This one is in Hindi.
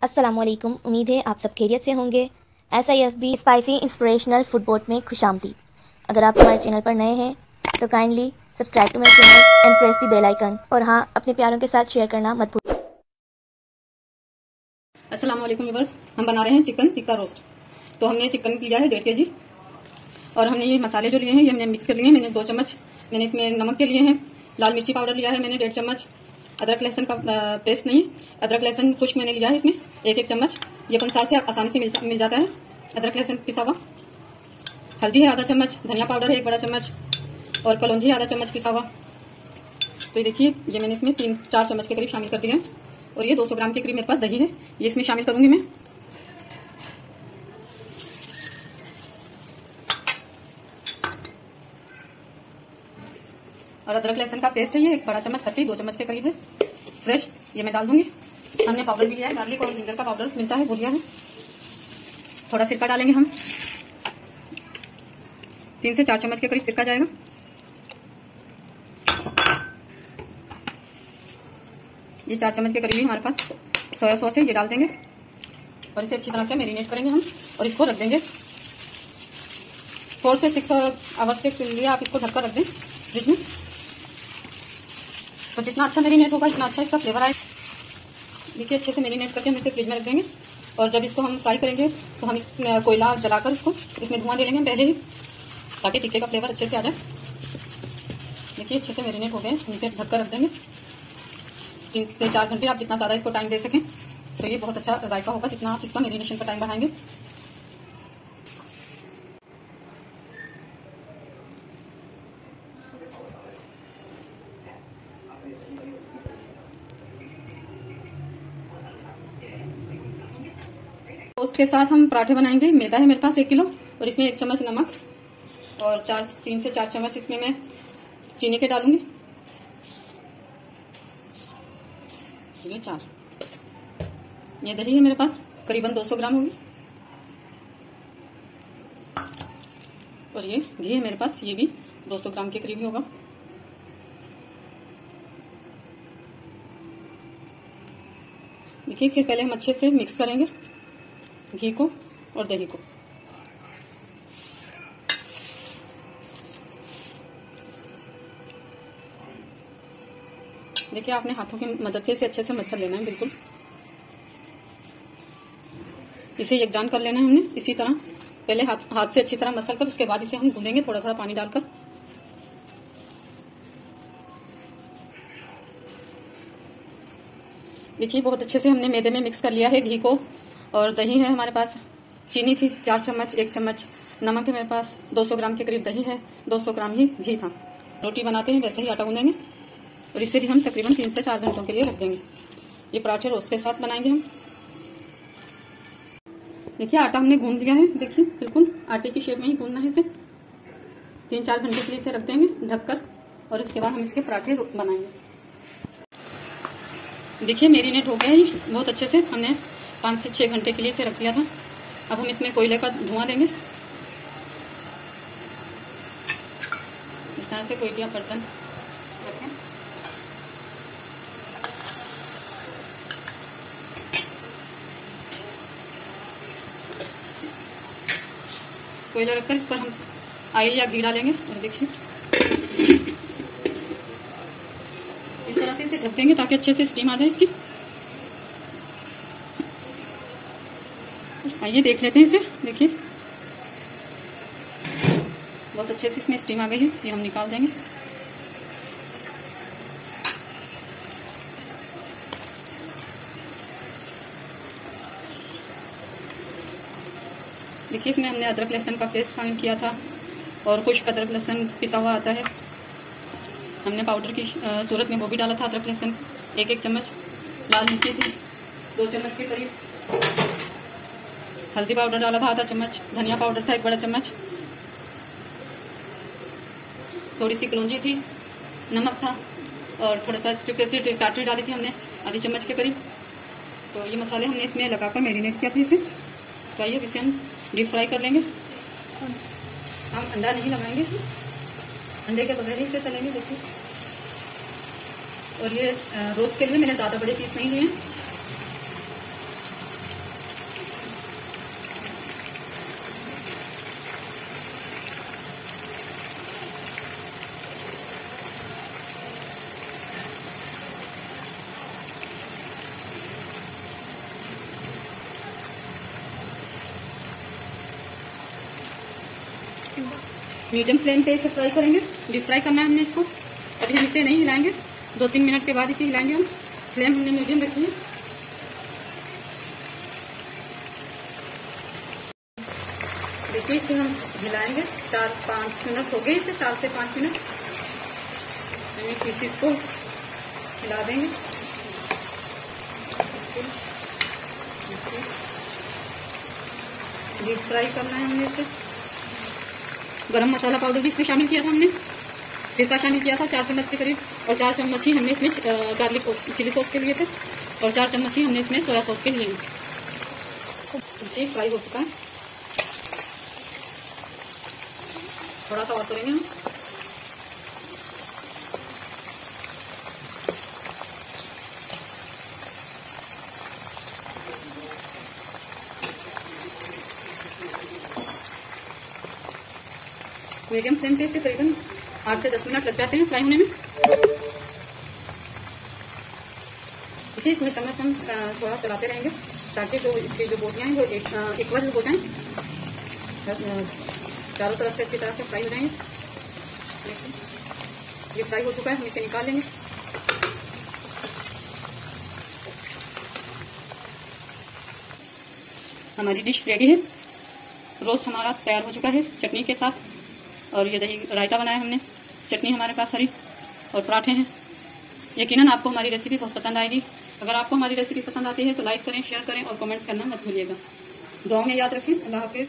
अस्सलामुअलैकुम। उम्मीद है आप सब खैरियत से होंगे। SIFB spicy inspirational food boat में खुशामदीद। अगर आप हमारे चैनल पर नए हैं तो kindly subscribe to my channel and press the bell icon. और हाँ, अपने प्यारों के साथ शेयर करना मत भूलिए। अस्सलामुअलैकुम व्यूअर्स, हम बना रहे हैं चिकन टिक्का रोस्ट। तो हमने चिकन लिया है 1.5 kg और हमने ये मसाले जो लिए हैं ये हमने मिक्स कर लिए हैं। मैंने 2 चम्मच मैंने इसमें नमक के लिए हैं। लाल मिर्ची पाउडर लिया है मैंने 1.5 चम्मच। अदरक लहसुन का पेस्ट नहीं, अदरक लहसुन खुश्क मैंने लिया है इसमें 1 चम्मच। ये पंसार से आसानी से मिल जाता है अदरक लहसुन पिसा हुआ। हल्दी है आधा चम्मच, धनिया पाउडर है 1 बड़ा चम्मच और कलौंजी है आधा चम्मच पिसा हुआ। तो ये देखिए, ये मैंने इसमें 3-4 चम्मच के करीब शामिल कर दिया है। और ये 200 ग्राम के करीब मेरे पास दही है, ये इसमें शामिल करूंगी मैं। और अदरक लहसुन का पेस्ट है ये 1 बड़ा चम्मच, खट्टी 2 चम्मच के करीब है फ्रेश, ये मैं डाल दूंगी। हमने पाउडर भी लिया है, गार्लिक और जिंजर का पाउडर मिलता है वो लिया है। थोड़ा सिरका डालेंगे हम, 3 से 4 चम्मच के करीब सिरका जाएगा। ये 4 चम्मच के करीब ही हमारे पास सोया सॉस है, ये डाल देंगे और इसे अच्छी तरह से मैरिनेट करेंगे हम और इसको रख देंगे 4 से 6 आवर्स के लिए। आप इसको ढककर रख दें फ्रिज में, तो जितना अच्छा मैरिनेट होगा इतना अच्छा इसका फ्लेवर आएगा। देखिए, अच्छे से मैरिनेट करके हम इसे फ्रिज में रख देंगे और जब इसको हम फ्राई करेंगे तो हम इस कोयला जलाकर इसको इसमें धुआं दे लेंगे पहले ही, ताकि टिक्के का फ्लेवर अच्छे से आ जाए। देखिए, अच्छे से मैरिनेट हो गए, हम इसे ढककर रख देंगे 3 से 4 घंटे। आप जितना ज्यादा इसको टाइम दे सकें तो ये बहुत अच्छा जायका होगा जितना आप इसका मैरिनेशन का टाइम बढ़ाएंगे। टोस्ट के साथ हम पराठे बनाएंगे। मैदा है मेरे पास 1 किलो और इसमें 1 चम्मच नमक और 3 से 4 चम्मच इसमें मैं चीनी के डालूंगी। ये 4, ये दही है मेरे पास करीबन 200 ग्राम होगी और ये घी है मेरे पास, ये भी 200 ग्राम के करीब ही होगा। देखिए, इससे पहले हम अच्छे से मिक्स करेंगे घी को और दही को। देखिए, आपने हाथों की मदद से इसे अच्छे से मसल लेना है, बिल्कुल इसे यकजान कर लेना है हमने। इसी तरह पहले हाथ से अच्छी तरह मसल कर उसके बाद इसे हम गूंदेंगे थोड़ा थोड़ा पानी डालकर। देखिए, बहुत अच्छे से हमने मैदे में मिक्स कर लिया है घी को और दही है हमारे पास। चीनी थी 4 चम्मच, 1 चम्मच नमक है मेरे पास, 200 ग्राम के करीब दही है, 200 ग्राम ही घी था। रोटी बनाते हैं वैसे ही आटा गूंदेंगे और इसे भी हम तकरीबन 3 से 4 घंटों के लिए रख देंगे। ये पराठे रोस्ट के साथ बनाएंगे हम। देखिए, आटा हमने गूंद लिया है, देखिए बिल्कुल आटे की शेप में ही गूंदना है इसे। 3-4 घंटे के लिए इसे रख देंगे ढककर और इसके बाद हम इसके पराठे बनाएंगे। देखिए, मैरिनेट हो गया है बहुत अच्छे से, हमने 5 से 6 घंटे के लिए इसे रख दिया था। अब हम इसमें कोयले का धुआं देंगे, इस तरह से कोई भी आप बर्तन रखें। कोयला रखकर इस पर हम ऑयल या घी डालेंगे और देखिए इस तरह से इसे ढक देंगे ताकि अच्छे से स्टीम आ जाए इसकी। आइए देख लेते हैं इसे। देखिए, बहुत अच्छे से इसमें स्टीम आ गई है, ये हम निकाल देंगे। देखिए, इसमें हमने अदरक लहसुन का पेस्ट शामिल किया था और खुश्क अदरक लहसुन पिसा हुआ आता है, हमने पाउडर की सूरत में वो भी डाला था अदरक लहसुन। 1 चम्मच लाल मिर्ची थी 2 चम्मच के करीब, हल्दी पाउडर डाला था आधा चम्मच, धनिया पाउडर था 1 बड़ा चम्मच, थोड़ी सी कलौंजी थी, नमक था और थोड़ा सा स्टिक एसिड टाटरी डाली थी हमने आधी चम्मच के करीब। तो ये मसाले हमने इसमें लगाकर मैरिनेट किया था इसे। तो आइए इसे हम डीप फ्राई कर लेंगे। हम अंडा नहीं लगाएंगे इसमें, अंडे के बगैर ही इसे तलेंगे। देखिए, और ये रोस्ट के लिए मैंने ज़्यादा बड़े पीस नहीं लिए। मीडियम फ्लेम पे इसे फ्राई करेंगे। डीप फ्राई करना है हमने इसको। अभी हम इसे नहीं हिलाएंगे, 2-3 मिनट के बाद इसे हिलाएंगे हम। फ्लेम हमने मीडियम रखी है। देखिए इसे हम हिलाएंगे 4-5 मिनट हो गए, इसे 4 से 5 मिनट हमें पीसीस को हिला देंगे। डीप फ्राई करना है हमने इसे। गरम मसाला पाउडर भी इसमें शामिल किया था हमने, सिरका शामिल किया था 4 चम्मच के करीब, और 4 चम्मच ही हमने इसमें गार्लिक चिली सॉस के लिए थे, और 4 चम्मच ही हमने इसमें सोया सॉस के लिए हैं। फ्राई हो चुका है, थोड़ा सा और करेंगे हम। मीडियम फ्लेम पे इसे करीबन 8 से 10 मिनट लग जाते हैं फ्राई होने में। देखिए इसमें चम्मच हम थोड़ा चलाते रहेंगे ताकि जो इसकी जो बोटियां हैं वो इक्वल हो जाएं, चारों तरफ से अच्छी तरह से फ्राई हो जाएंगे। ये फ्राई हो चुका है, हम इसे निकाल लेंगे। हमारी डिश रेडी है। रोस्ट हमारा तैयार हो चुका है चटनी के साथ, और ये दही रायता बनाया हमने, चटनी हमारे पास हरी, और पराठे हैं। यकीनन आपको हमारी रेसिपी बहुत पसंद आएगी। अगर आपको हमारी रेसिपी पसंद आती है तो लाइक करें, शेयर करें और कमेंट्स करना मत भूलिएगा। दुआ में याद रखें। अल्लाह हाफिज।